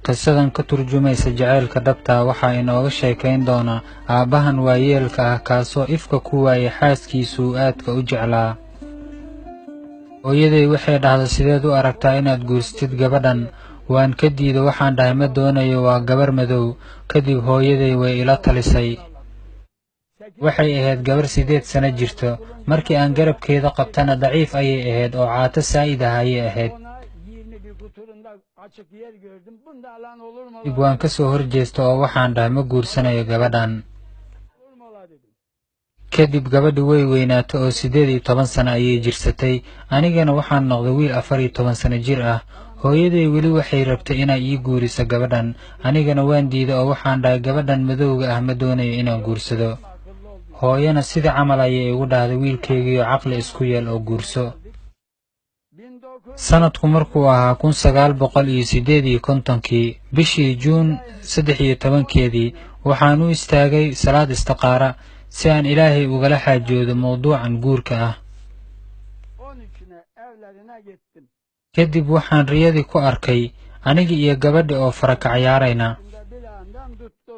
qisadan ka turjumaysa jacaylka dhabta waxaa inooga sheekayn doona aabbahan waayeelka ah kaasoo ifka ku waayay xaaskiisuu aadka u jeclaa. hooyaday waxay dhahday, sideed u aragtaa inaad guursatid gabadhan? waan ka diiday, waxaan dhahay ma doonayo, waa gabar madow. kadib hooyaday way ila talisay. waxay ahayd gabar 8 sano jirto. markii aan garabkeeda qabtana daciif ayay ahayd oo caato saa'id ah ayay ahayd. dib waan ka soo horjeesta oo waxaan dhahay ma guursanayo gabadhan. kadib gabadhi way weynaatay oo 18 sano ayay jirsatay. anigana waxaan noqday wiil 14 sano jir ah. hooyaday weli waxay rabtay inay ii guuriso gabadhan. anigana waan diiday oo waxaan dhahay gabadhan madowga ah ma doonayo inaan guursado. hooyana sida camal ayay igu dhahday, wiilkaygiiyo caqli isku yeel oo guurso. sanadku markuu ahaa 1958 bishii Juun 13 waxaan u istaagay salaad istiqaara si aan Ilaahay ugala xaajoodo mowduucan guurka ah. kadib waxaan riyadii ku arkay aniga iyo gabadhi oo faraka ciyaarayna.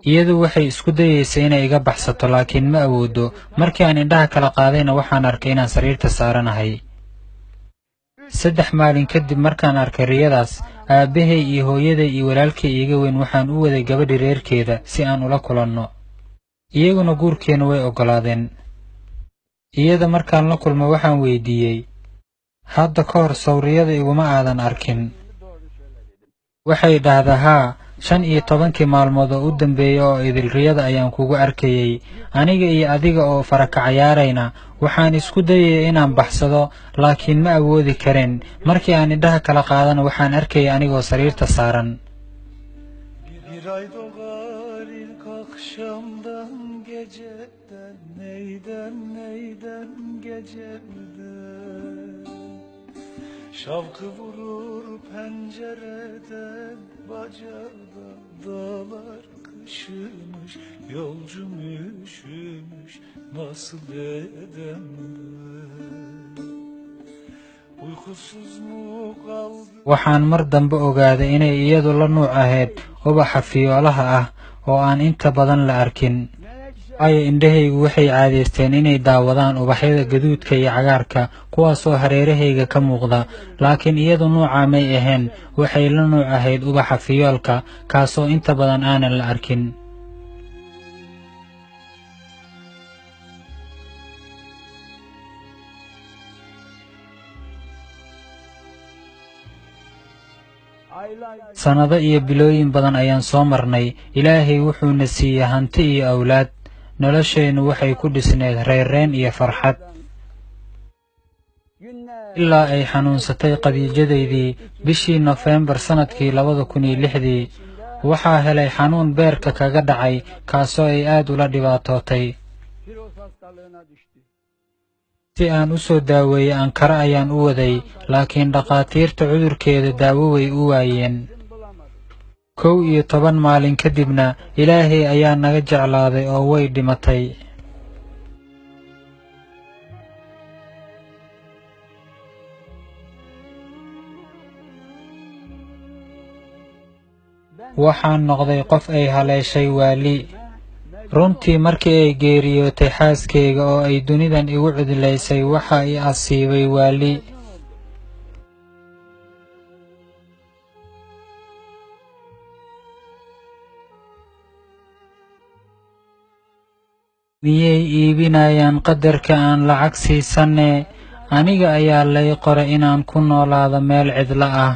iyadu waxay isku dayeysay inay iga baxsato laakiin ma awoodo. markii aan indhaha kala qaadayna waxaan arkay inaan sariirta saaranahay. 3 maalin kadib markaan arkay riyadaas, aabbahay iyo hooyaday iyo walaalkay iiga weyn waxaan u waday gabadhi reerkeeda si aan ula kulanno. iyaguna guurkeena way oggolaadeen. iyada markaan la kulmo waxaan weydiiyey, hadda ka hor sawirriyada iguma aadan arkin? waxay dhahdaa, haa, 15 maalmood oo u dambeeyay oo idil riyada ayaan kugu arkayay, aniga iyo adiga oo faraka ciyaarayna. waxaan isku dayay inaan baxsado laakiin ma awoodi karin. markii aan indhaha kala qaadana waxaan arkayay anigoo sariirta saaran. Şavkı vurur pencereden, bacada dağlar kışımış, yolcum üşümüş, nasıl edem uykusuz mu kaldı? waxaan mar dambe ogaaday inay iyadu la nuuc ahayd ubaxa fiyoolaha ah oo aan inta badan la arkin. waayo indhahaygu waxay caadaysteen inay daawadaan ubaxyada gaduudka iyo cagaarka kuwaasoo hareerahayga ka muuqda, laakiin iyadu nuuca may ahayn. waxay la nuuc ahayd ubaxa fiyoolka kaasoo inta badan aanan la arkin. sannado iyo bilooyin badan ayaan soo marnay. ilaahay wuxuuna siiyey hanti iyo awlaad. nolosheennu waxay ku dhisneed reerreen iyo farxad. ilaa ay xanuunsatay Khadiijadaydii bishii Nofeembar sanadkii 2006. waxaa helay xanuun beerka kaga dhacay kaasoo ay aad ula dhibaatootay. si aan u soo daaweeyey Ankara ayaan u waday, laakiin dhakhaatiirta cudurkeeda daawo way u waayeen. 11 maalin kadibna Ilaahay ayaa naga jeclaaday oo way dhimatay. waxaan noqday qof ay haleeshay waali. runtii markii ay geeriyootay xaaskeyga oo ay dunidan igu cidlaysay waxa i asiibay waali. miyay iibinayaan qadarka aan lacag siisanne? aniga ayaa lay qoray inaan ku noolaado meel cidla ah.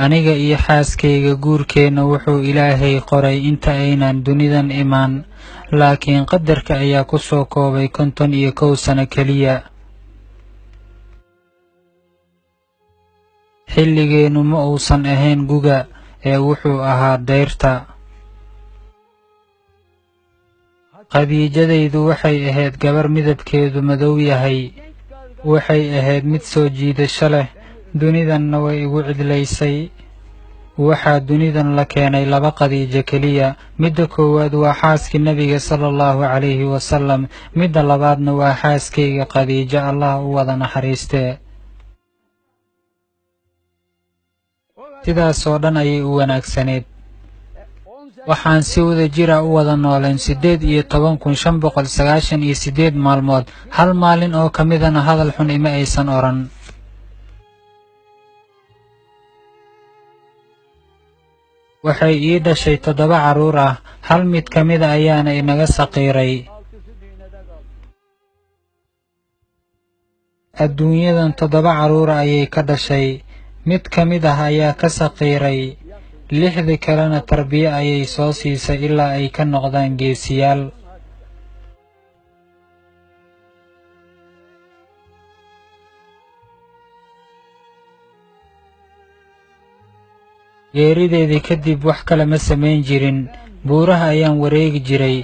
aniga iyo xaaskeyga guurkeenna wuxuu Ilaahay qoray inta aynan dunidan imaan, laakiin qadarka ayaa ku soo koobay 51 sano keliya. xilligeennu ma uusan ahayn guga ee wuxuu ahaa dayrta. Khadiijadaydu waxay ahayd gabar midabkeedu madow yahay. waxay ahayd mid soo jiidasho leh, dunidanna way igu cidlaysay. waxaa dunidan la keenay laba Khadiijo keliya. midda koowaad waa xaaskii nebiga sala allahu calayhi wasalam, midda labaadna waa xaaskayga Khadiijo, allah u wada naxariistee. sidaasoo dhan ayay u wanaagsaneed. waxaan si wada jira u wada nooleen 18,598 maalmood. hal maalin oo ka midana hadal xun ima aysan odhan. waxay ii dhashay 7 carruur ah, hal mid ka mida ayaana inaga saqiiray. adduunyadan 7 carruura ayay ka dhashay, mid ka mid ah ayaa ka saqiiray, 6 kalena tarbiye ayay soo siisay ilaa ay ka noqdaan geesiyaal. geerideedii kadib wax kale ma samayn jirin. buuraha ayaan wareegi jiray,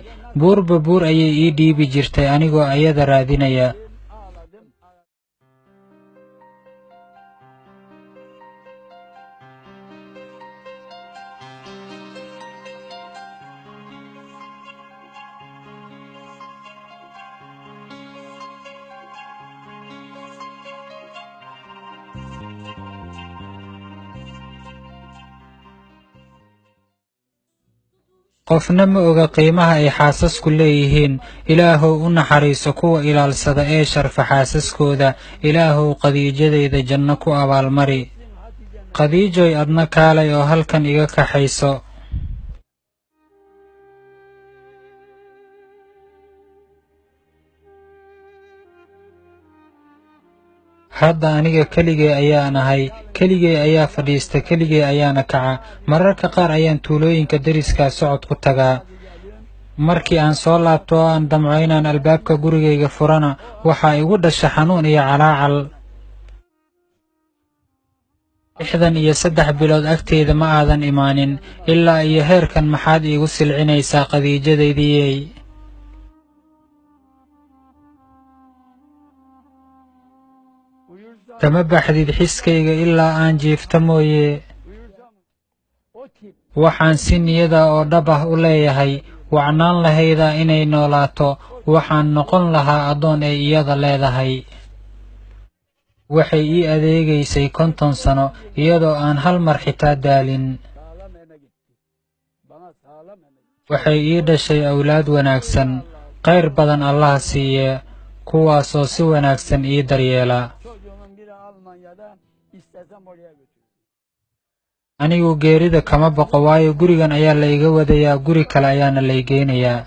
buurba buur ayay ii dhiibi jirtay anigoo ayada raadinaya. qofna ma oga qiimaha ay xaasasku leeyihiin. ilaahow u naxariiso kuwa ilaalsada ee sharfa xaasaskooda. ilaahow Khadiijadayda janno ku abaalmari. Khadiijoy, adna kaalay oo halkan iga kaxayso. hadda aniga keligay ayaan ahay, keligay ayaa fadhiista, keligay ayaana kaca. mararka qaar ayaan tuulooyinka deriskaa socod ku tagaa. markii aan soo laabto oo aan damco inaan albaabka gurigayga furana, waxaa igu dhasha xanuun iyo calaacal. 63 bilood agteyda ma aadan imaanin, ilaa iyo heerkan maxaad iigu silcinaysaa Khadiijadaydiyey? kama baxdid xiskayga ilaa aan jiifta mooye. waxaan si niyada oo dhab ah u leeyahay, wacnaan lahaydaa inay noolaato. waxaan noqon lahaa addoon ay iyada leedahay. waxay ii adeegaysay 50 sano iyadoo aan hal mar xitaa daalin. waxay ii dhashay awlaad wanaagsan, khayr badan allah siiye, kuwaasoo si wanaagsan ii daryeela. anigu geerida kama baqo, waayo gurigan ayaa la iga wadayaa, guri kale ayaana la igeynayaa.